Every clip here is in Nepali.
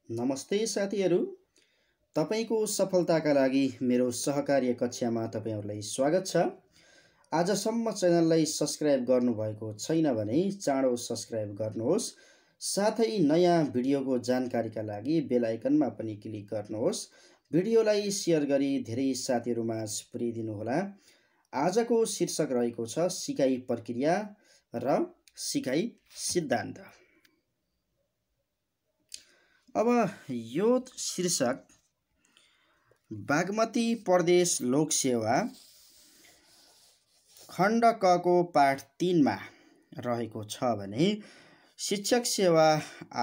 नमस्ते साथीहरू, तपाईको सफलताका लागि मेरो सहकार्य कक्षामा तपाईहरुलाई स्वागत छ। आजसम्म च्यानललाई सब्स्क्राइब गर्नुभएको छैन भने चाँडो सब्स्क्राइब गर्नुहोस्। साथै नयाँ भिडियोको जानकारीका लागि बेल आइकनमा पनि क्लिक गर्नुहोस्। भिडियोलाई शेयर गरी धेरै साथीहरुमाझ पुर्याइदिनुहोला। आजको शीर्षक रहेको छ सिकाइ प्रक्रिया र सिकाइ सिद्धान्त। अब यो शीर्षक बागमती प्रदेश लोक सेवा खण्ड क को पाठ 3 मा रहेको छ भने शिक्षक सेवा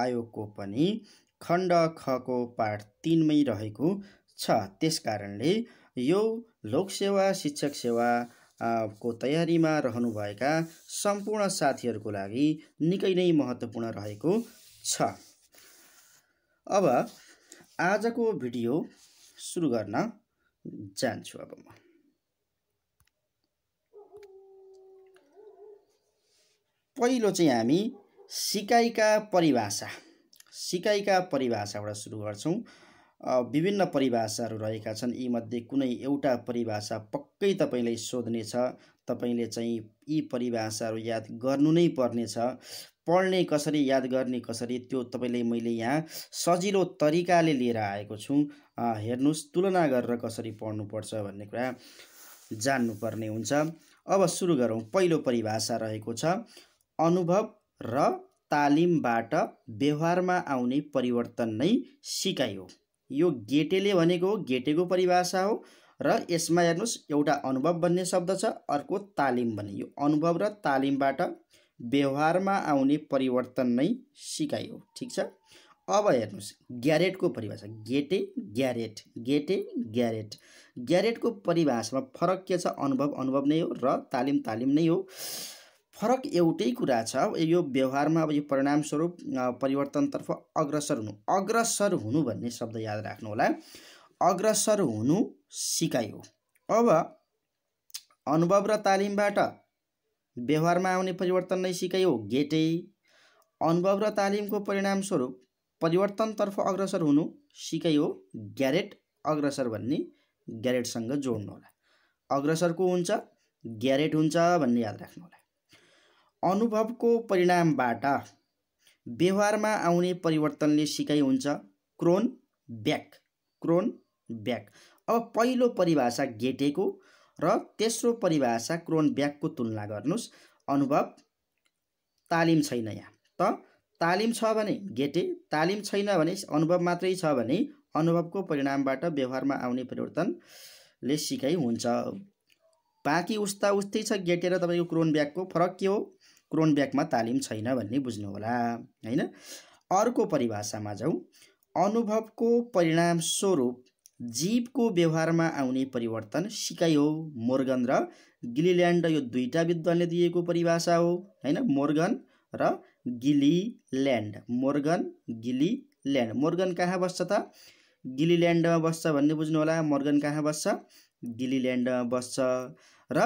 आयोगको पनि खण्ड ख को पाठ 3 मै रहेको छ। त्यसकारणले यो लोक सेवा शिक्षक सेवा को तयारीमा रहनुभएका सम्पूर्ण साथीहरुको लागि निकै नै महत्त्वपूर्ण रहेको छ। अब आजको भिडियो सुरु गर्न जान्छु। अब म पहिलो चाहिँ हामी सिकाइका परिभाषाबाट सुरु गर्छौं। विभिन्न परिभाषाहरू रहेका छन्। यी मध्ये कुनै एउटा परिभाषा पक्कै तपाईलाई सोध्ने छ। तपाईले चाहिँ यी परिभाषाहरू याद गर्नु नै पर्ने छ। पढ्ने कसरी, याद गर्ने कसरी, त्यो तपाईले मैले यहाँ सजिलो तरिकाले लिएर आएको छु। हेर्नुस्, तुलना गरेर कसरी पढ्नु पर्छ भन्ने कुरा जान्नु पर्ने हुन्छ। अब सुरु गरौँ। पहिलो परिभाषा रहेको छ अनुभव र तालिमबाट व्यवहारमा आउने परिवर्तन नै सिकाइ हो। यो गेटेले भनेको गेटेको परिभाषा हो र यसमा हेर्नुस् एउटा अनुभव भन्ने शब्द छ, अर्को तालिम भन्ने। यो अनुभव र तालिमबाट व्यवहारमा आउने परिवर्तन नै सिकाइ हो। ठीक छ। अब हेर्नुस् ग्यारेटको परिभाषा। गेटे ग्यारेट। ग्यारेटको परिभाषामा फरक के छ? अनुभव नै हो र तालिम नै हो। फरक एउटै कुरा छ। यो व्यवहारमा अब यो परिणाम स्वरूप परिवर्तनतर्फ अग्रसर हुनु भन्ने शब्द याद राख्नु होला। अग्रसर हुनु सिकाइ हो। अब अनुभव र तालिमबाट व्यवहारमा आउने परिवर्तन नै सिकाइ हो, गेटे। अनुभव र तालिमको परिणाम स्वरूप परिवर्तनतर्फ अग्रसर हुनु सिकाइ हो, ग्यारेट। अग्रसर भन्ने ग्यारेटसँग जोड्नु होला। अग्रसर को हुन्छ? ग्यारेट हुन्छ भन्ने याद राख्नु होला। अनुभवको परिणामबाट व्यवहारमा आउने परिवर्तनले सिकाइ हुन्छ, क्रोन ब्याक। अब पहिलो परिभाषा गेटेको र तेस्रो परिभाषा क्रोन ब्याकको तुलना गर्नुस्। अनुभव, तालिम छैन यहाँ। त तालिम छ भने गेटे, तालिम छैन भने अनुभव मात्रै छ भने अनुभवको परिणामबाट व्यवहारमा आउने परिवर्तनले सिकाइ हुन्छ। बाँकी उस्ता उस्तै छ गेटे र तपाईको क्रोन ब्याकको। फरक के हो? क्रोन ब्याकमा तालिम छैन भन्ने बुझ्नु होला, हैन? अर्को परिभाषामा जाउँ। अनुभवको परिणाम स्वरूप जीवको व्यवहारमा आउने परिवर्तन सिकाइ हो। मोर्गन र गिलील्यान्ड, यो दुईटा विद्वानले दिएको परिभाषा हो, हैन? मोर्गन र गिलील्यान्ड। मोर्गन कहाँ बस्छ त? गिलील्यान्डमा बस्छ भन्ने बुझ्नु होला। मोर्गन कहाँ बस्छ? गिलील्यान्डमा बस्छ। र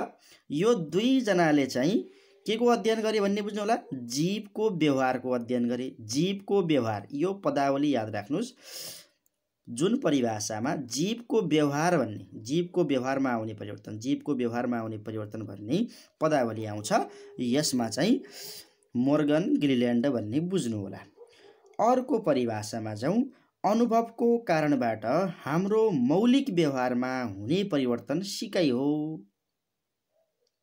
यो दुई जनाले चाहिँ के को अध्ययन गरे भन्ने बुझ्नु होला? जीवको व्यवहारको अध्ययन गरे। जीवको व्यवहार, यो पदावली याद राख्नुस्। जुन परिभाषामा जीवको व्यवहार भन्ने, जीवको व्यवहारमा आउने परिवर्तन भन्ने पदावली आउँछ, यसमा चाहिँ मोर्गन गिलील्यान्ड भन्ने बुझ्नु होला। अर्को परिभाषामा जाउँ। अनुभवको कारणबाट हाम्रो मौलिक व्यवहारमा हुने परिवर्तन सिकाइ हो,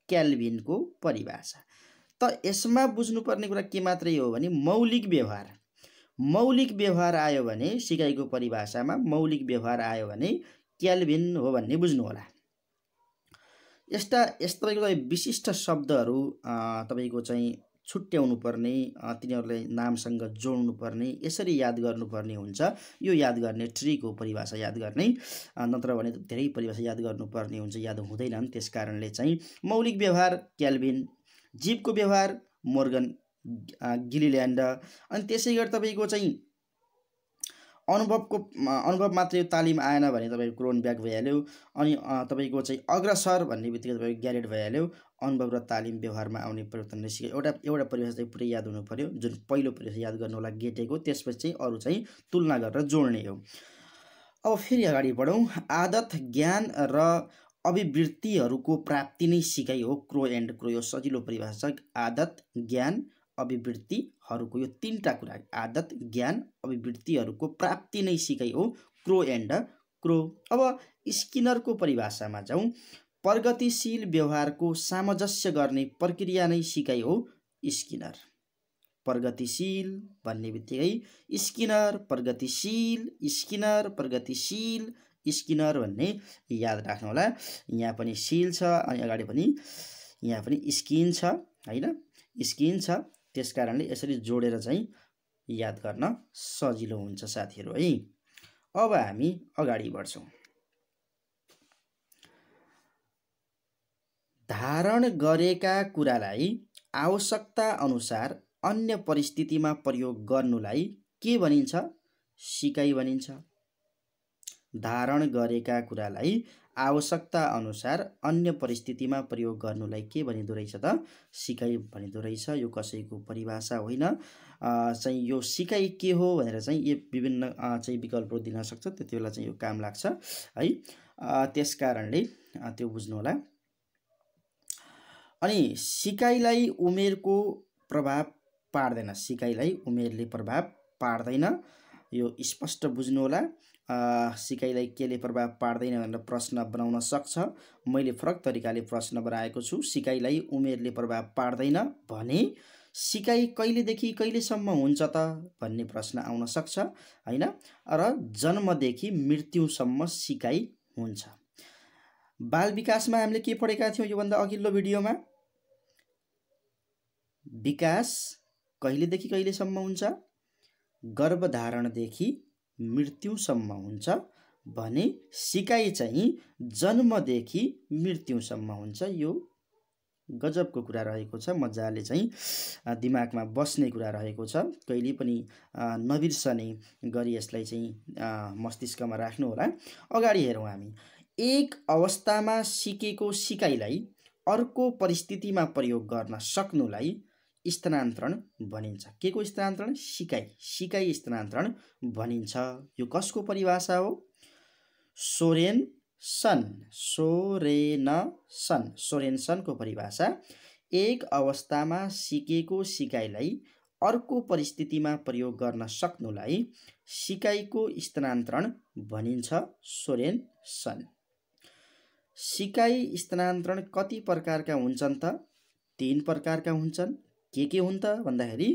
क्याल्भिनको परिभाषा। त यसमा बुझ्नुपर्ने कुरा के मात्रै हो भने मौलिक व्यवहार आयो भने सिकाइको परिभाषामा मौलिक व्यवहार आयो भने क्याल्भिन हो भन्ने बुझ्नु होला। यस्ता तपाईको विशिष्ट शब्दहरू तपाईको चाहिँ छुट्याउनु पर्ने, तिनीहरूलाई नामसँग जोड्नु पर्ने, यसरी याद गर्नुपर्ने हुन्छ। यो याद गर्ने ट्रिक हो, परिभाषा याद गर्ने। नत्र भने धेरै परिभाषा याद गर्नुपर्ने हुन्छ, याद हुँदैनन्। त्यसकारणले चाहिँ मौलिक व्यवहार क्याल्भिन, जीवको व्यवहार मोर्गन गिलील्यान्ड, अनि त्यसै गरी तपाईको चाहिँ अनुभव मात्रै यो तालिम आएन भने तपाईँको क्रोन ब्याक भइहाल्यो। अनि तपाईँको चाहिँ अग्रसर भन्ने बित्तिकै तपाईँको ग्यारेट भइहाल्यो। अनुभव र तालिम व्यवहारमा आउने परिवर्तनले सिकाइ एउटा परिभाषा चाहिँ पुरै याद हुनु पर्यो, जुन पहिलो परिभाषा याद गर्नु होला गेटेको, त्यसपछि चाहिँ अरू चाहिँ तुलना गरेर जोड्ने हो। अब फेरि अगाडि बढौँ। आदत, ज्ञान र अभिवृत्तिहरूको प्राप्ति नै सिकाइ हो। क्रो एन्ड क्रो यो सजिलो परिभाषा छ। आदत, ज्ञान, अभिवृत्तिहरूको यो तीनटा कुरा, आदत, ज्ञान, अभिवृत्तिहरूको प्राप्ति नै सिकाइ हो। क्रो एन्ड क्रो। अब स्किनरको परिभाषामा जाउँ। प्रगतिशील व्यवहारको सामञ्जस्य गर्ने प्रक्रिया नै सिकाइ हो स्किनर। प्रगतिशील भन्ने बित्तिकै स्किनर, प्रगतिशील स्किनर, प्रगतिशील स्किनर भन्ने याद राख्नु होला। यहाँ पनि सिल छ अनि अगाडि पनि यहाँ पनि स्किन छ हैन, स्किन छ। त्यसकारणले यसरी जोडेर चाहिँ याद गर्न सजिलो हुन्छ साथीहरू है। अब हामी अगाडि बढ्छौँ। धारण गरेका कुरालाई आवश्यकता अनुसार अन्य परिस्थितिमा प्रयोग गर्नुलाई के भनिन्छ? सिकाइ भनिन्छ। धारण गरेका कुरालाई आवश्यकता अनुसार अन्य परिस्थितिमा प्रयोग गर्नुलाई के भनिँदो रहेछ त? सिकाइ भनिँदो रहेछ। यो कसैको परिभाषा होइन। चाहिँ यो सिकाइ के हो भनेर चाहिँ यो विभिन्न चाहिँ विकल्पहरू दिन सक्छ, त्यति बेला चाहिँ यो काम लाग्छ है। त्यसकारणले त्यो बुझ्नु होला। अनि सिकाइलाई उमेरको प्रभाव पार्दैन। सिकाइलाई उमेरले प्रभाव पार्दैन, यो स्पष्ट बुझ्नु होला। सिकाइलाई केले प्रभाव पार्दैन भनेर प्रश्न बनाउन सक्छ। मैले फरक तरिकाले प्रश्न बनाएको छु। सिकाइलाई उमेरले प्रभाव पार्दैन भने सिकाइ कहिलेदेखि कहिलेसम्म हुन्छ त भन्ने प्रश्न आउन सक्छ हैन। र जन्मदेखि मृत्युसम्म सिकाइ हुन्छ। बाल विकासमा हामीले के पढेका थियौँ योभन्दा अघिल्लो भिडियोमा? विकास कहिलेदेखि कहिलेसम्म हुन्छ? गर्भधारणदेखि मृत्युसम्म हुन्छ भने सिकाइ चाहिँ जन्मदेखि मृत्युसम्म हुन्छ। यो गजबको कुरा रहेको छ, मजाले चाहिँ दिमागमा बस्ने कुरा रहेको छ। कहिले पनि नबिर्सने गरी यसलाई चाहिँ मस्तिष्कमा राख्नु होला। अगाडि हेरौँ हामी। एक अवस्थामा सिकेको सिकाइलाई अर्को परिस्थितिमा प्रयोग गर्न सक्नुलाई स्थानान्तरण भनिन्छ। के को स्थानान्तरण? सिकाइ। सिकाइ स्थानान्तरण भनिन्छ। यो कसको परिभाषा हो? सोरेनसनको परिभाषा। एक अवस्थामा सिकेको सिकाइलाई अर्को परिस्थितिमा प्रयोग गर्न सक्नुलाई सिकाइको स्थानान्तरण भनिन्छ। सोरेनसन। सिकाइ स्थानान्तरण कति प्रकारका हुन्छन् त? 3 प्रकारका हुन्छन्। के हुन् त भन्दाखेरि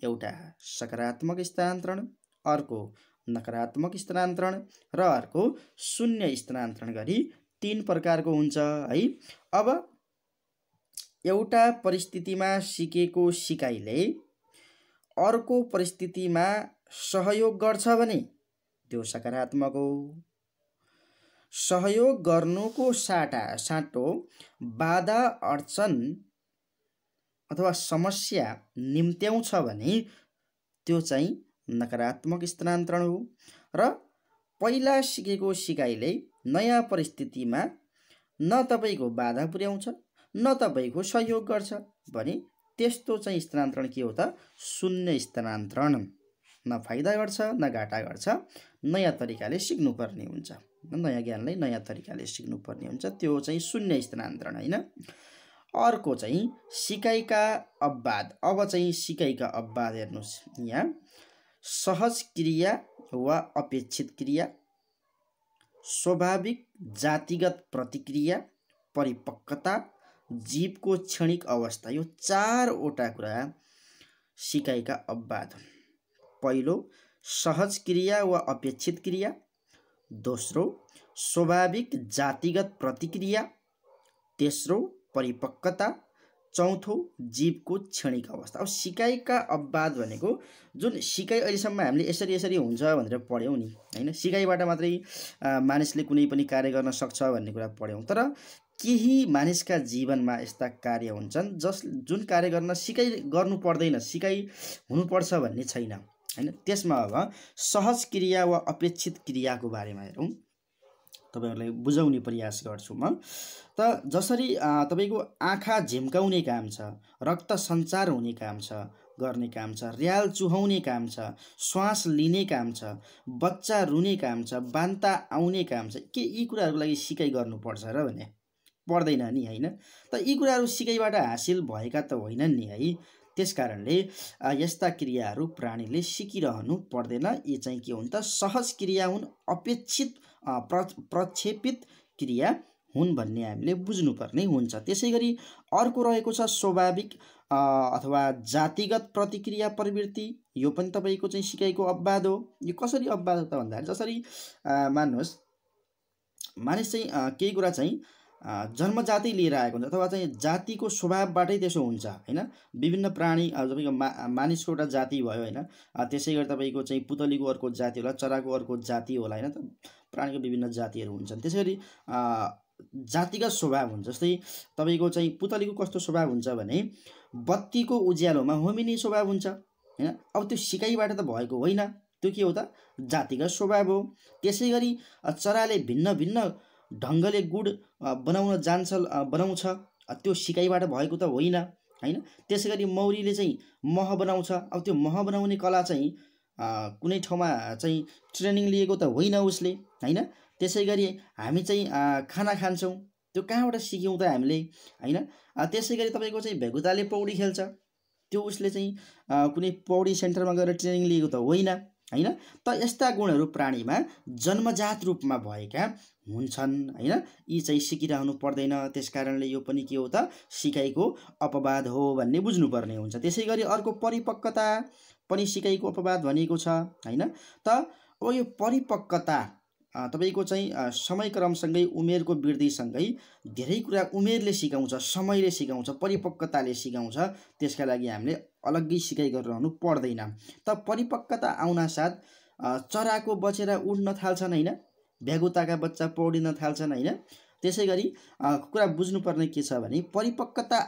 एउटा सकारात्मक स्थानान्तरण, अर्को नकारात्मक स्थानान्तरण र अर्को शून्य स्थानान्तरण गरी 3 प्रकारको हुन्छ है। अब एउटा परिस्थितिमा सिकेको सिकाइले अर्को परिस्थितिमा सहयोग गर्छ भने त्यो सकारात्मक हो। सहयोग गर्नुको साटो बाधा अडचन अथवा समस्या निम्त्याउँछ भने त्यो चाहिँ नकारात्मक स्थानान्तरण हो। र पहिला सिकेको सिकाइले नयाँ परिस्थितिमा न तपाईँको बाधा पुर्याउँछ न तपाईँको सहयोग गर्छ भने त्यस्तो चाहिँ स्थानान्तरण के हो त? शून्य स्थानान्तरण। न फाइदा गर्छ न घाटा गर्छ, नयाँ तरिकाले सिक्नुपर्ने हुन्छ। नयाँ ज्ञानलाई नयाँ तरिकाले सिक्नुपर्ने हुन्छ, त्यो चाहिँ शून्य स्थानान्तरण होइन। अर्को चाहिँ सिकाइका अपवाद। अब चाहिँ सिकाइका अपवाद हेर्नुहोस् यहाँ। सहज क्रिया वा अपेक्षित क्रिया, स्वाभाविक जातिगत प्रतिक्रिया, परिपक्वता, जीवको क्षणिक अवस्था। यो 4वटा कुरा सिकाइका अपवाद। पहिलो सहज क्रिया वा अपेक्षित क्रिया, दोस्रो स्वाभाविक जातिगत प्रतिक्रिया, तेस्रो परिपक्वता, चौथो जीवको क्षणिक अवस्था। अब सिकाइका अपवाद भनेको जुन सिकाइ अहिलेसम्म हामीले यसरी हुन्छ भनेर पढ्यौँ नि हैन। सिकाइबाट मात्रै मानिसले कुनै पनि कार्य गर्न सक्छ भन्ने कुरा पढ्यौँ। तर केही मानिसका जीवनमा यस्ता कार्य हुन्छन् जुन कार्य गर्न सिकाइ गर्नु पर्दैन, सिकाइ हुनुपर्छ भन्ने छैन हैन। त्यसमा अब सहज क्रिया वा अपेक्षित क्रियाको बारेमा हेरौँ, तपाईहरुलाई बुझाउने प्रयास गर्छु म। त जसरी तपाईको आँखा झिम्काउने काम छ, रक्त सञ्चार हुने काम छ, गर्ने काम छ, र्याल चुहाउने काम छ, श्वास लिने काम छ, बच्चा रुने काम छ, बान्ता आउने काम छ, के यी कुराहरुको लागि सिकाइ गर्नुपर्छ र भने पर्दैन नि, हैन। त यी कुराहरु सिकाइबाट हासिल भएका त होइनन् नि, है। त्यसकारणले यस्ता क्रियाहरू प्राणीले सिकिरहनु पर्दैन। यी चाहिँ के हुन् त सहज क्रिया हुन्, अपेक्षित प्रक्षेपित क्रिया हुन् भन्ने हामीले बुझ्नुपर्ने हुन्छ। त्यसैगरी अर्को रहेको छ स्वाभाविक अथवा जातिगत प्रतिक्रिया प्रवृत्ति। यो पनि तपाईको चाहिँ सिकाइको अपवाद हो। यो कसरी अपवाद हो त भन्दा जसरी मान्नुहोस् मानिस चाहिँ केही कुरा चाहिँ जन्मजातै लिएर आएको हुन्छ अथवा चाहिँ जातिको स्वभावबाटै त्यसो हुन्छ, हैन। विभिन्न प्राणी तपाईको मानिसको एउटा जाति भयो, हैन। त्यसैगरी तपाईको चाहिँ पुतलीको अर्को जाति होला, चराको अर्को जाति होला, हैन। प्राणीको विभिन्न जातिहरू हुन्छन्। त्यसैगरी जातिगत स्वभाव हुन्छ। जस्तै तपाईको चाहिँ पुतलीको कस्तो स्वभाव हुन्छ भने बत्तीको उज्यालोमा होमिने स्वभाव हुन्छ, हैन। अब त्यो सिकाइबाट त भएको होइन, त्यो के हो त जातिगत स्वभाव हो। त्यसैगरी चराले भिन्न भिन्न ढङ्गले गुड बनाउँछ, त्यो सिकाइबाट भएको त होइन, हैन। त्यसैगरी मौरीले चाहिँ मह बनाउँछ, अब त्यो मह बनाउने कला चाहिँ कुनै ठाउँमा चाहिँ ट्रेनिङ लिएको त होइन उसले, हैन। त्यसैगरी हामी चाहिँ खाना खान्छौँ, त्यो कहाँबाट सिक्यौँ त हामीले, हैन। त्यसैगरी तपाईको चाहिँ भेगुताले पौडी खेल्छ, त्यो उसले चाहिँ कुनै पौडी सेन्टरमा गएर ट्रेनिङ लिएको त होइन, हैन। त यस्ता गुणहरू प्राणीमा जन्मजात रूपमा भएका हुन्छन्, हैन। यी चाहिँ सिकिरहनु पर्दैन। त्यसकारणले यो पनि के हो त सिकाइको अपवाद हो भन्ने बुझ्नुपर्ने हुन्छ। त्यसैगरी अर्को परिपक्वता पनि सिकाइको अपवाद भनिएको छ, हैन। त अब यो परिपक्वता तपाईको चाहिँ समयक्रमसँगै उमेरको वृद्धिसँगै धेरै कुरा उमेरले सिकाउँछ, समयले सिकाउँछ, परिपक्वताले सिकाउँछ। त्यसका लागि हामीले अलग्गै सिकाइ गरिरहनु पर्दैन। त परिपक्वता आउनासाथ चराको बचेरा उड्न थाल्छन्, हैन। भ्यागुताका बच्चा पौडिन थाल्छन्, हैन। त्यसैगरी कुरा बुझ्नुपर्ने के छ भने परिपक्वता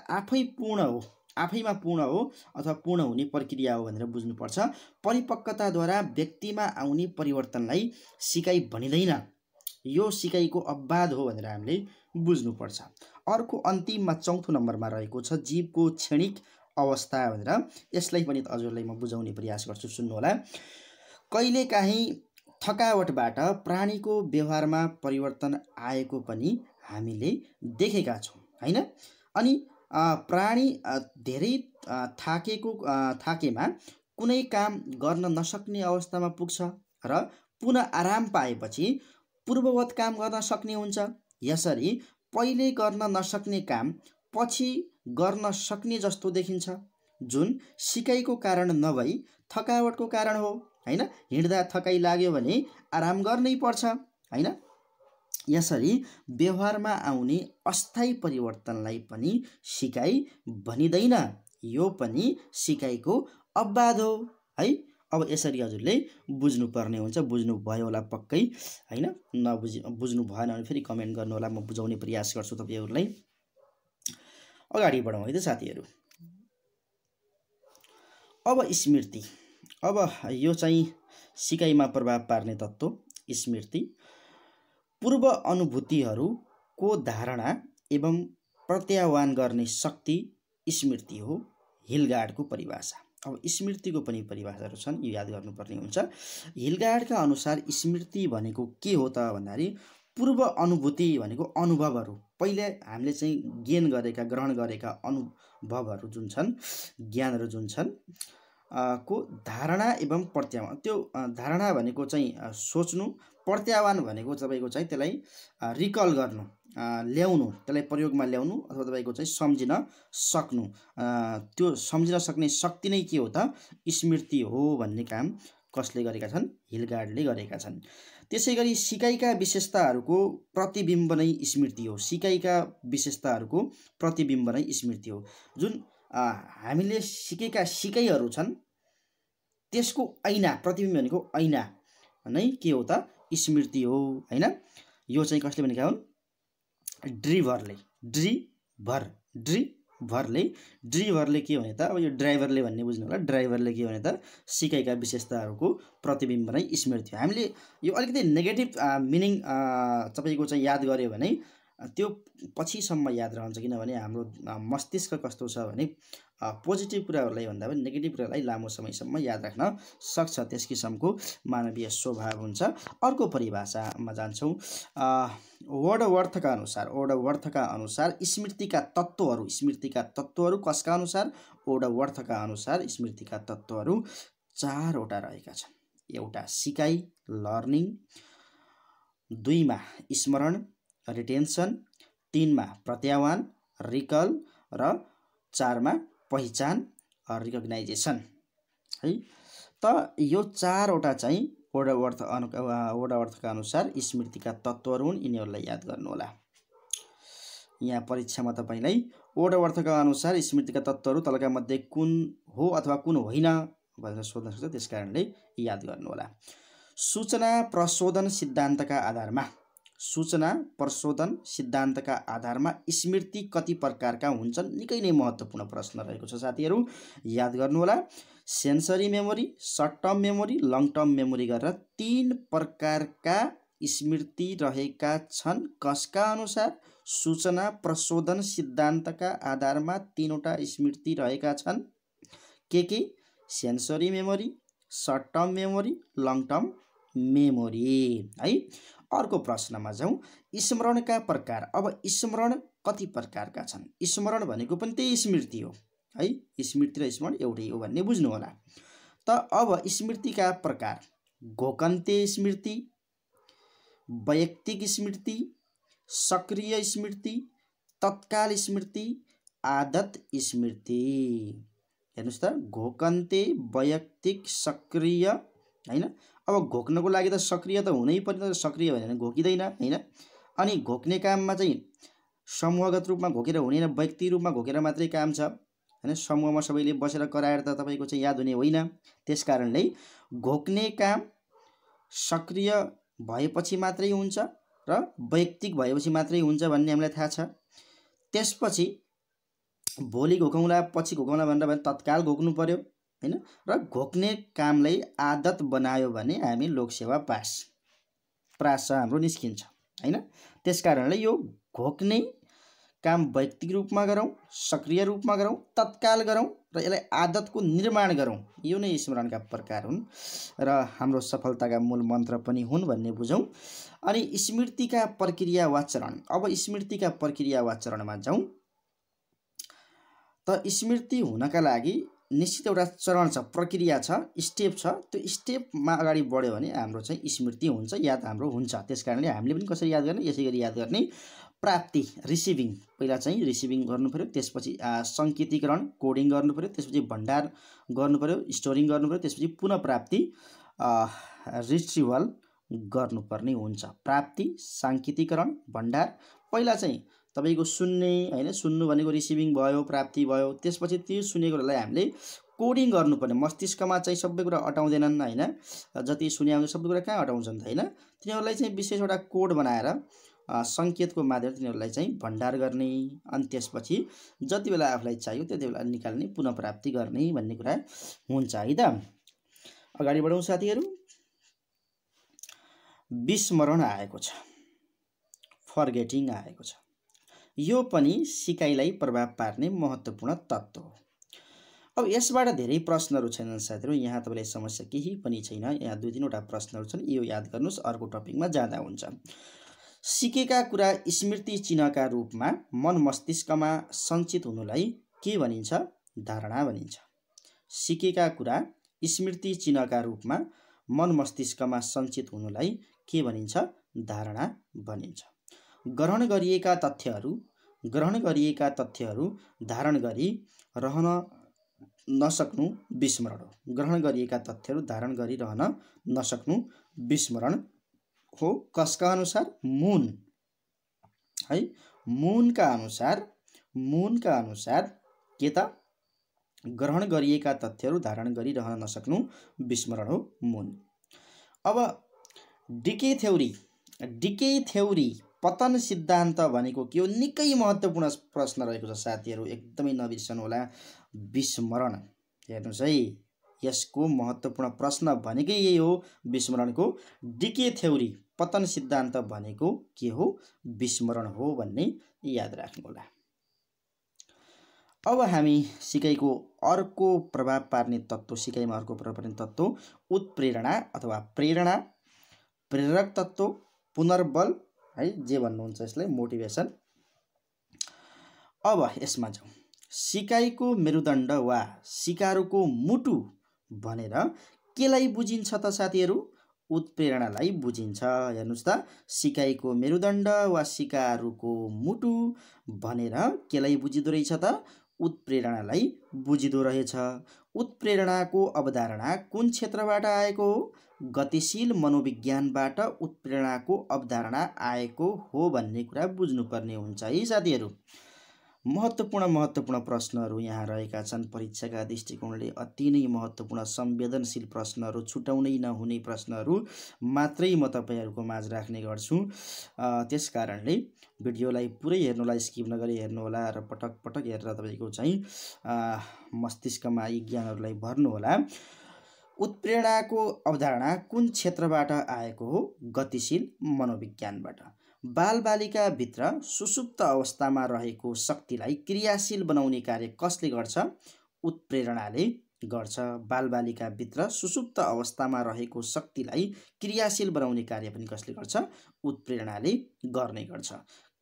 आफैमा पूर्ण हो अथवा पूर्ण हुने प्रक्रिया हो भनेर बुझ्नुपर्छ। परिपक्वताद्वारा व्यक्तिमा आउने परिवर्तनलाई सिकाइ भनिँदैन, यो सिकाइको अपवाद हो भनेर हामीले बुझ्नुपर्छ। अर्को अन्तिममा चौथो नम्बरमा रहेको छ जीवको क्षणिक अवस्था भनेर। यसलाई पनि हजुरलाई म बुझाउने प्रयास गर्छु, सुन्नु होला। कहिलेकाहीँ थकावटबाट प्राणीको व्यवहारमा परिवर्तन आएको पनि हामीले देखेका छौँ, हैन। अनि प्राणी धेरै थाकेमा कुनै काम गर्न नसक्ने अवस्थामा पुग्छ र पुनः आराम पाएपछि पूर्ववत काम गर्न सक्ने हुन्छ। यसरी पहिले गर्न नसक्ने काम पछि गर्न सक्ने जस्तो देखिन्छ, जुन सिकाइको कारण नभई थकावटको कारण हो, हैन। हिँड्दा थकाइ लाग्यो भने आराम गर्नै पर्छ, हैन। यसरी व्यवहारमा आउने अस्थायी परिवर्तनलाई पनि सिकाइ भनिँदैन, यो पनि सिकाइको अपवाद हो, है। अब यसरी हजुरले बुझ्नुपर्ने हुन्छ। बुझ्नु भयो होला पक्कै, हैन। बुझ्नु भएन भने फेरि कमेन्ट गर्नु होला, म बुझाउने प्रयास गर्छु तपाईहरुलाई। अगाडि बढौँ है त साथीहरु। अब स्मृति, अब यो चाहिँ सिकाइमा प्रभाव पार्ने तत्त्व स्मृति। पूर्व अनुभूतिहरूको धारणा एवं प्रत्याह्वान गर्ने शक्ति स्मृति हो, हिलगार्डको परिभाषा। अब स्मृतिको पनि परिभाषाहरू छन्, यो याद गर्नुपर्ने हुन्छ। हिलगार्डका अनुसार स्मृति भनेको के हो त भन्दाखेरि पूर्व अनुभूति भनेको अनुभवहरू, पहिले हामीले चाहिँ ग्रहण गरेका अनुभवहरू जुन छन्, ज्ञानहरू जुन छन् को धारणा एवं प्रत्याह्वान। त्यो धारणा भनेको चाहिँ सोच्नु, प्रत्याह्वान भनेको तपाईको चाहिँ त्यसलाई रिकल गर्नु, ल्याउनु, त्यसलाई प्रयोगमा ल्याउनु अथवा तपाईको चाहिँ सम्झिन सक्नु। त्यो सम्झिन सक्ने शक्ति नै के हो त स्मृति हो भन्ने काम कसले गरेका छन्? हिलगार्डले गरेका छन्। त्यसैगरी सिकाइका विशेषताहरूको प्रतिबिम्ब नै स्मृति हो। सिकाइका विशेषताहरूको प्रतिबिम्ब नै स्मृति हो। जुन हामीले सिकेका सिकाइहरू छन् त्यसको ऐना, प्रतिबिम्ब भनेको ऐना नै के हो त स्मृति हो, हैन। यो चाहिँ कसले भनेका हुन्? ड्रिभरले। भरले ड्रिभरले के भने त अब यो ड्राइभरले भन्ने बुझ्नु होला। ड्राइभरले के भने त सिकाइका विशेषताहरूको प्रतिबिम्ब नै स्मृति हो। हामीले यो अलिकति नेगेटिभ मिनिङ तपाईँको चाहिँ याद गर्यो भने त्यो पछिसम्म याद रहन्छ, किनभने हाम्रो मस्तिष्क कस्तो छ भने पोजिटिभ कुराहरूलाई भन्दा पनि नेगेटिभ कुरालाई लामो समयसम्म याद राख्न सक्छ, त्यस किसिमको मानवीय स्वभाव हुन्छ। अर्को परिभाषामा जान्छौँ। वर्डवर्थका अनुसार स्मृतिका तत्त्वहरू कसका अनुसार? वर्डवर्थका अनुसार स्मृतिका तत्त्वहरू 4 वटा रहेका छन्। एउटा सिकाइ लर्निङ, 2 मा स्मरण रिटेन्सन, 3 मा प्रत्याह्वान रिकल र 4 मा पहिचान रिकग्नाइजेसन है। त यो 4 वटा चाहिँ वर्डवर्थका अनुसार स्मृतिका तत्त्वहरू हुन्, यिनीहरूलाई याद गर्नुहोला। यहाँ परीक्षामा तपाईलाई वर्डवर्थका अनुसार स्मृतिका तत्त्वहरू तलका मध्ये कुन हो अथवा कुन होइन भनेर सोध्न सक्छ, त्यसकारणले याद गर्नुहोला। सूचना प्रशोधन सिद्धान्तका आधारमा स्मृति कति प्रकारका हुन्छन्? निकै नै महत्त्वपूर्ण प्रश्न रहेको छ साथीहरू, याद गर्नुहोला। Sensory memory, short term memory, long term memory गरेर 3 प्रकारका स्मृति रहेका छन्। कसका अनुसार? सूचना प्रशोधन सिद्धान्तका आधारमा 3 वटा स्मृति रहेका छन्। के? Sensory memory, short term memory, long term memory है। अर्को प्रश्नमा जाउँ। स्मरणका प्रकार। अब स्मरण कति प्रकारका छन्? स्मरण भनेको पनि त्यही स्मृति हो है, स्मृति र स्मरण एउटै हो भन्ने बुझ्नु होला। त अब स्मृतिका प्रकार: घोकन्ते स्मृति, वैयक्तिक स्मृति, सक्रिय स्मृति, तत्काल स्मृति, आदत स्मृति। हेर्नुस् त, घोकन्ते, वैयक्तिक, सक्रिय हैन। अब घोक्नको लागि त सक्रिय त हुनै पर्यो, सक्रिय भनेर घोकिँदैन हैन। अनि घोक्ने काममा चाहिँ समूहगत रूपमा घोकेर हुँदैन, व्यक्तिगत रूपमा घोकेर मात्रै काम छ हैन। समूहमा सबैले बसेर कराएर त तपाईको चाहिँ याद हुने होइन। त्यसकारणले घोक्ने काम सक्रिय भएपछि मात्रै हुन्छ र वैयक्तिक भएपछि मात्रै हुन्छ भन्ने हामीलाई थाहा छ। त्यसपछि भोलि घोकौँला पछि घोकौँला भनेर तत्काल घोक्नु पर्यो हैन। र घोक्ने कामलाई आदत बनायो भने हामी लोकसेवा पास हाम्रो निस्किन्छ हैन। त्यसकारणले यो घोक्ने काम वैयक्तिक रूपमा गरौँ, सक्रिय रूपमा गरौँ, तत्काल गरौँ र यसलाई आदतको निर्माण गरौँ, यो नै स्मरणका प्रकार हुन् र हाम्रो सफलताका मूल मन्त्र पनि हुन् भन्ने बुझौँ। अनि स्मृतिका प्रक्रिया वा चरण। अब स्मृतिका प्रक्रिया वा चरणमा जाउँ। त स्मृति हुनका लागि निश्चित एउटा चरण छ, प्रक्रिया छ, स्टेप छ। त्यो स्टेपमा अगाडि बढ्यो भने हाम्रो चाहिँ स्मृति हुन्छ, याद हाम्रो हुन्छ। त्यसकारणले हामीले पनि कसरी याद गर्ने? यसै गरी याद गर्ने। प्राप्ति रिसिभिङ, पहिला चाहिँ रिसिभिङ गर्नु पर्यो, त्यसपछि सङ्केतीकरण कोडिङ गर्नु पर्यो, त्यसपछि भण्डार गर्नु पर्यो, स्टोरिङ गर्नु पर्यो, त्यसपछि पुनः प्राप्ति रिट्रिभल गर्नुपर्ने हुन्छ। प्राप्ति, साङ्केतीकरण, भण्डार। पहिला चाहिँ तपाईको सुन्ने हैन, सुन्नु भनेको रिसिभिङ भयो, प्राप्ति भयो। त्यसपछि त्यो सुनेकोलाई हामीले कोडिङ गर्नुपर्ने। मस्तिष्कमा चाहिँ सबै कुरा अटाउँदैनन् हैन, जति सुने हुन्छ सबै कुरा कहाँ अटाउँछन् त हैन। तिनीहरूलाई चाहिँ विशेष एउटा कोड बनाएर सङ्केतको माध्यमले तिनीहरूलाई चाहिँ भण्डार गर्ने। अनि त्यसपछि जति बेला आफूलाई चाहियो त्यति बेला निकाल्ने, पुनः प्राप्ति गर्ने भन्ने कुरा हुन्छ है त। अगाडि बढौँ साथीहरू। विस्मरण आएको छ, फर्गेटिङ आएको छ। यो पनि सिकाइलाई प्रभाव पार्ने महत्त्वपूर्ण तत्त्व हो। अब यसबाट धेरै प्रश्नहरू छैनन् साथीहरू, यहाँ तपाईँलाई समस्या केही पनि छैन। यहाँ 2-3 वटा प्रश्नहरू छन्, यो याद गर्नुहोस्, अर्को टपिकमा जाँदा हुन्छ। सिकेका कुरा स्मृति चिन्हका रूपमा मन मस्तिष्कमा सञ्चित हुनुलाई के भनिन्छ? धारणा भनिन्छ। सिकेका कुरा स्मृति चिन्हका रूपमा मन मस्तिष्कमा सञ्चित हुनुलाई के भनिन्छ? धारणा भनिन्छ। ग्रहण गरिएका तथ्यहरू धारण गरी रहन नसक्नु विस्मरण हो। ग्रहण गरिएका तथ्यहरू धारण गरिरहन नसक्नु विस्मरण हो। कसका अनुसार? मून है। मूनका अनुसार के त? ग्रहण गरिएका तथ्यहरू धारण गरिरहन नसक्नु विस्मरण हो, मून। अब डिके थ्योरी पतन सिद्धान्त भनेको के हो? निकै महत्त्वपूर्ण प्रश्न रहेको छ साथीहरू, एकदमै नबिर्सनु होला। विस्मरण, हेर्नुहोस् है, यसको महत्त्वपूर्ण प्रश्न भनेकै यही हो, विस्मरणको। डिके थ्योरी, पतन सिद्धान्त भनेको के हो? विस्मरण हो भन्ने याद राख्नु होला। अब हामी सिकाइको अर्को प्रभाव पार्ने तत्त्व, सिकाइमा अर्को प्रभाव पार्ने तत्त्व उत्प्रेरणा अथवा प्रेरणा, प्रेरक तत्त्व, पुनर्बल है, जे भन्नुहुन्छ यसलाई, मोटिभेसन। अब यसमा जाउँ। सिकाइको मेरुदण्ड वा सिकारुको मुटु भनेर केलाई बुझिन्छ त साथीहरू? उत्प्रेरणालाई बुझिन्छ। हेर्नुहोस् त, सिकाइको मेरुदण्ड वा सिकारुको मुटु भनेर केलाई बुझिँदो रहेछ त? उत्प्रेरणालाई बुझिँदो रहेछ। उत्प्रेरणाको अवधारणा कुन क्षेत्रबाट आएको हो? गतिशील मनोविज्ञानबाट उत्प्रेरणाको अवधारणा आएको हो भन्ने कुरा बुझ्नुपर्ने हुन्छ है साथीहरू। महत्त्वपूर्ण प्रश्नहरू यहाँ रहेका छन्। परीक्षाका दृष्टिकोणले अति नै महत्त्वपूर्ण संवेदनशील प्रश्नहरू, छुटाउनै नहुने प्रश्नहरू मात्रै म तपाईँहरूको माझ राख्ने गर्छु। त्यस कारणले भिडियोलाई पुरै हेर्नु होला, स्किप नगरी हेर्नु होला र पटक पटक हेरेर तपाईँको चाहिँ मस्तिष्कमा यी ज्ञानहरूलाई भर्नु होला। उत्प्रेरणाको अवधारणा कुन क्षेत्रबाट आएको हो? गतिशील मनोविज्ञानबाट। बालबालिकाभित्र सुसुप्त अवस्थामा रहेको शक्तिलाई क्रियाशील बनाउने कार्य कसले गर्छ? उत्प्रेरणाले गर्छ। बालबालिकाभित्र सुसुप्त अवस्थामा रहेको शक्तिलाई क्रियाशील बनाउने कार्य पनि कसले गर्छ? उत्प्रेरणाले गर्ने गर्छ।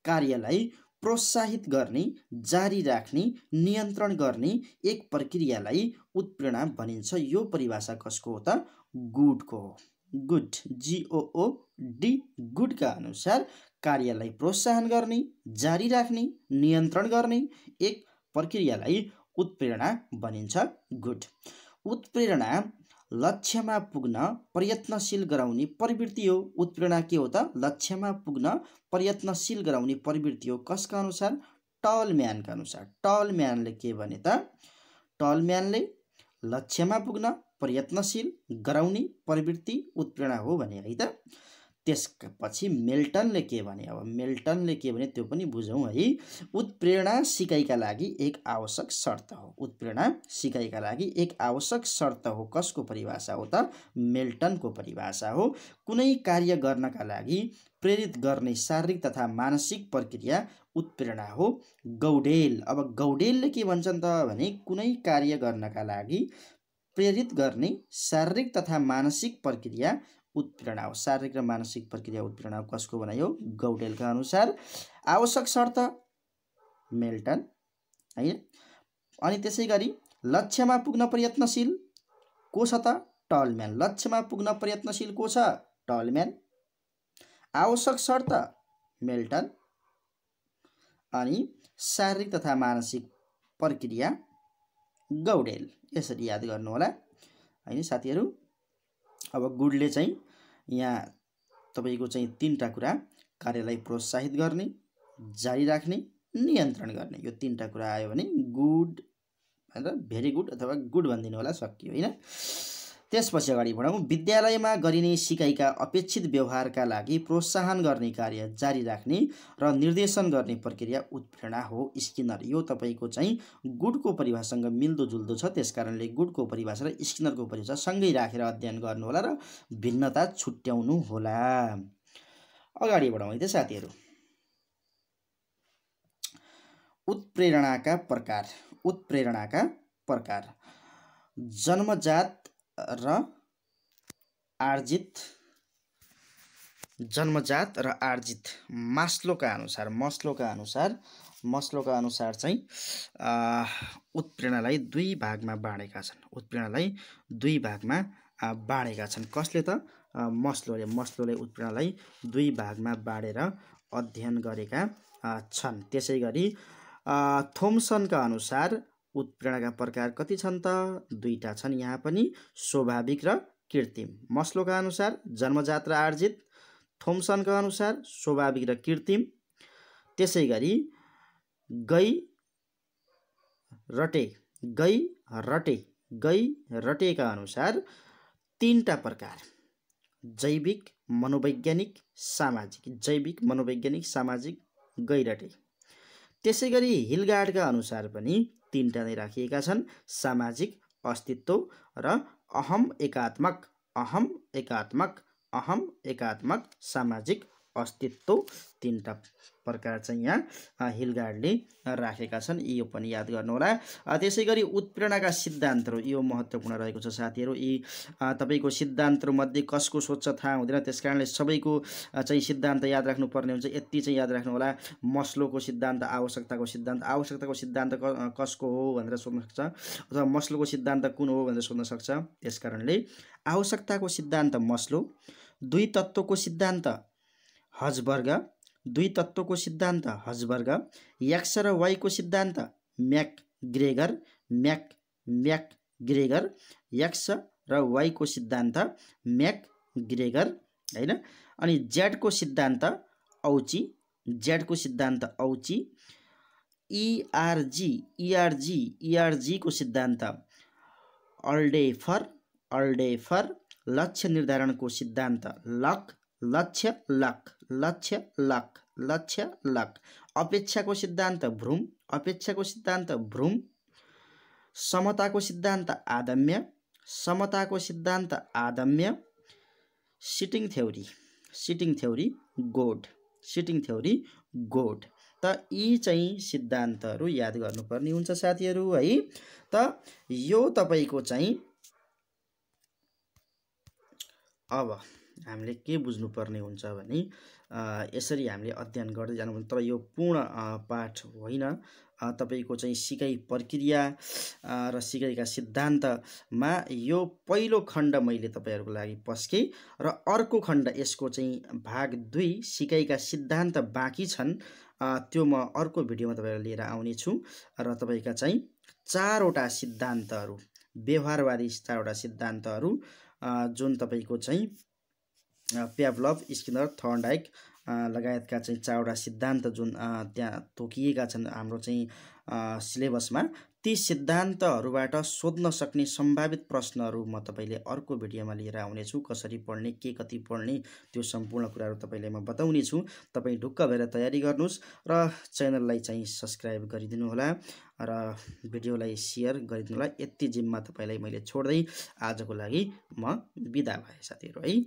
कार्यलाई प्रोत्साहित गर्ने, जारी राख्ने, नियन्त्रण गर्ने एक प्रक्रियालाई उत्प्रेरणा भनिन्छ। यो परिभाषा कसको हो त? गुडको हो। गुड, GOOD, गुडका अनुसार कार्यलाई प्रोत्साहन गर्ने, जारी राख्ने, नियन्त्रण गर्ने एक प्रक्रियालाई उत्प्रेरणा भनिन्छ। गुड। उत्प्रेरणा लक्ष्यमा पुग्न प्रयत्नशील गराउने प्रवृत्ति हो। उत्प्रेरणा के हो त? लक्ष्यमा पुग्न प्रयत्नशील गराउने प्रवृत्ति हो। कसका अनुसार? टलम्यानका अनुसार। टलम्यानले के भने त? टलम्यानले लक्ष्यमा पुग्न प्रयत्नशील गराउने प्रवृत्ति उत्प्रेरणा हो भने है त। त्यसपछि मिल्टनले के भने? अब मिल्टनले के भने त्यो पनि बुझौँ है। उत्प्रेरणा सिकाइका लागि एक आवश्यक शर्त हो। उत्प्रेरणा सिकाइका लागि एक आवश्यक शर्त हो। कसको परिभाषा हो त? मिल्टनको परिभाषा हो। कुनै कार्य गर्नका लागि प्रेरित गर्ने शारीरिक तथा मानसिक प्रक्रिया उत्प्रेरणा हो। गौडेल, अब गौडेलले के भन्छन् त भने कुनै कार्य गर्नका लागि प्रेरित गर्ने शारीरिक तथा मानसिक प्रक्रिया उत्प्रेरणा हो। शारीरिक र मानसिक प्रक्रिया उत्प्रेरणा हो। कसको भनाइ हो? गौडेलका अनुसार। आवश्यक शर्त मिल्टन है। अनि त्यसै गरी लक्ष्यमा पुग्न प्रयत्नशील को छ त? टलम्यान। लक्ष्यमा पुग्न प्रयत्नशील को छ? टलम्यान। आवश्यक शर्त मिल्टन। अनि शारीरिक तथा मानसिक प्रक्रिया गौडेल। यसरी याद गर्नु होला हैन साथीहरू। अब गुडले चाहिँ यहाँ तपाईको चाहिँ तीनटा कुरा, कार्यलाई प्रोत्साहित गर्ने, जारी राख्ने, नियन्त्रण गर्ने, यो तीनटा कुरा आयो भने गुड भनेर भेरी गुड अथवा गुड भनिदिनु होला, सकियो हैन। त्यसपछि अगाडि बढौँ। विद्यालयमा गरिने सिकाइका अपेक्षित व्यवहारका लागि प्रोत्साहन गर्ने कार्य, जारी राख्ने र निर्देशन गर्ने प्रक्रिया उत्प्रेरणा हो। स्किनर, यो तपाईको चाहिँ गुडको परिभाषासँग मिल्दोजुल्दो छ। त्यसकारणले गुडको परिभाषा र स्किनरको परिभाषा सँगै राखेर अध्ययन गर्नु होला र भिन्नता छुट्याउनु होला। अगाडि बढौँ है त साथीहरू। उत्प्रेरणाका प्रकार। उत्प्रेरणाका प्रकार जन्मजात र आर्जित। जन्मजात र आर्जित मास्लोका अनुसार चाहिँ उत्प्रेरणालाई दुई भागमा बाँडेका छन्। उत्प्रेरणालाई दुई भागमा बाँडेका छन्। कसले त? मस्लोले उत्प्रेरणालाई दुई भागमा बाँडेर अध्ययन गरेका छन्। त्यसै गरी थोम्सनका अनुसार उत्प्रेरणाका प्रकार कति छन् त? दुईटा छन् यहाँ पनि, स्वाभाविक र कृत्रिम। मस्लोका अनुसार जन्मजात र आर्जित, थोम्सनका अनुसार स्वाभाविक र कृत्रिम। त्यसै गरी गई रटेका अनुसार तीनटा प्रकार, जैविक, मनोवैज्ञानिक, सामाजिक। जैविक, मनोवैज्ञानिक, सामाजिक, गैरटे। त्यसै गरी हिलगार्डका अनुसार पनि तीनटा नै राखिएका छन्, सामाजिक, अस्तित्व र अहम एकात्मक। अहम एकात्मक, अहम एकात्मक, सामाजिक, अस्तित्व, तीनटा प्रकार चाहिँ यहाँ हिलगार्डले राखेका छन्। यो पनि याद गर्नुहोला। त्यसै गरी उत्प्रेरणाका सिद्धान्तहरू यो महत्त्वपूर्ण रहेको छ साथीहरू। यी तपाईँको सिद्धान्तहरूमध्ये कसको सोच थाहा हुँदैन, त्यस कारणले सबैको चाहिँ सिद्धान्त याद राख्नुपर्ने हुन्छ। यति चाहिँ याद राख्नुहोला, मस्लोको सिद्धान्त, आवश्यकताको सिद्धान्त। आवश्यकताको सिद्धान्त कसको हो भनेर सोध्न सक्छ, अथवा मस्लोको सिद्धान्त कुन हो भनेर सोध्न सक्छ। त्यस कारणले आवश्यकताको सिद्धान्त मस्लो, दुई तत्त्वको सिद्धान्त हर्जबर्ग, दुई तत्त्वको सिद्धान्त हर्जबर्ग, एक्स र वाईको सिद्धान्त म्याकग्रेगर, म्याकग्रेगर, एक्स र वाईको सिद्धान्त म्याकग्रेगर हैन। अनि जेडको सिद्धान्त औची, जेडको सिद्धान्त औची, इआरजीको सिद्धान्त अल्डेफर, अल्डेफर, लक्ष्य निर्धारणको सिद्धान्त लक, लक्ष्य लक, लक्ष्य लक, लक्ष्य लक, अपेक्षाको सिद्धान्त भ्रूम, अपेक्षाको सिद्धान्त भ्रूम, समताको सिद्धान्त आदम्य, समताको सिद्धान्त आदम्य, सिटिङ थ्योरी, सिटिङ थ्योरी गोड, सिटिङ थ्योरी गोड। त यी चाहिँ सिद्धान्तहरू याद गर्नुपर्ने हुन्छ साथीहरू है। त यो तपाईँको चाहिँ अब हामीले के बुझ्नुपर्ने हुन्छ भने यसरी हामीले अध्ययन गर्दै जानुपर्छ। तर यो पूर्ण पाठ होइन, तपाईँको चाहिँ सिकाइ प्रक्रिया र सिकाइका सिद्धान्तमा यो पहिलो खण्ड मैले तपाईँहरूको लागि पस्केँ र अर्को खण्ड यसको चाहिँ भाग 2 सिकाइका सिद्धान्त बाँकी छन्, त्यो म अर्को भिडियोमा तपाईँहरू लिएर आउने छु। र तपाईँका चाहिँ 4वटा सिद्धान्तहरू, व्यवहारवादी 4वटा सिद्धान्तहरू जुन तपाईँको चाहिँ प्याभलभ, स्किनर, थर्नडाइक लगायतका चाहिँ 4वटा सिद्धान्त जुन त्यहाँ तोकिएका छन् हाम्रो चाहिँ सिलेबसमा, ती सिद्धान्तहरूबाट सोध्न सक्ने सम्भावित प्रश्नहरू म तपाईँले अर्को भिडियोमा लिएर आउनेछु। कसरी पढ्ने, के कति पढ्ने, त्यो सम्पूर्ण कुराहरू तपाईँलाई म बताउने छु। तपाईँ ढुक्क भएर तयारी गर्नुहोस् र च्यानललाई चाहिँ सब्सक्राइब गरिदिनु होला र भिडियोलाई सेयर गरिदिनु होला। यति जिम्मा तपाईँलाई मैले छोड्दै आजको लागि म बिदा भएँ साथीहरू है।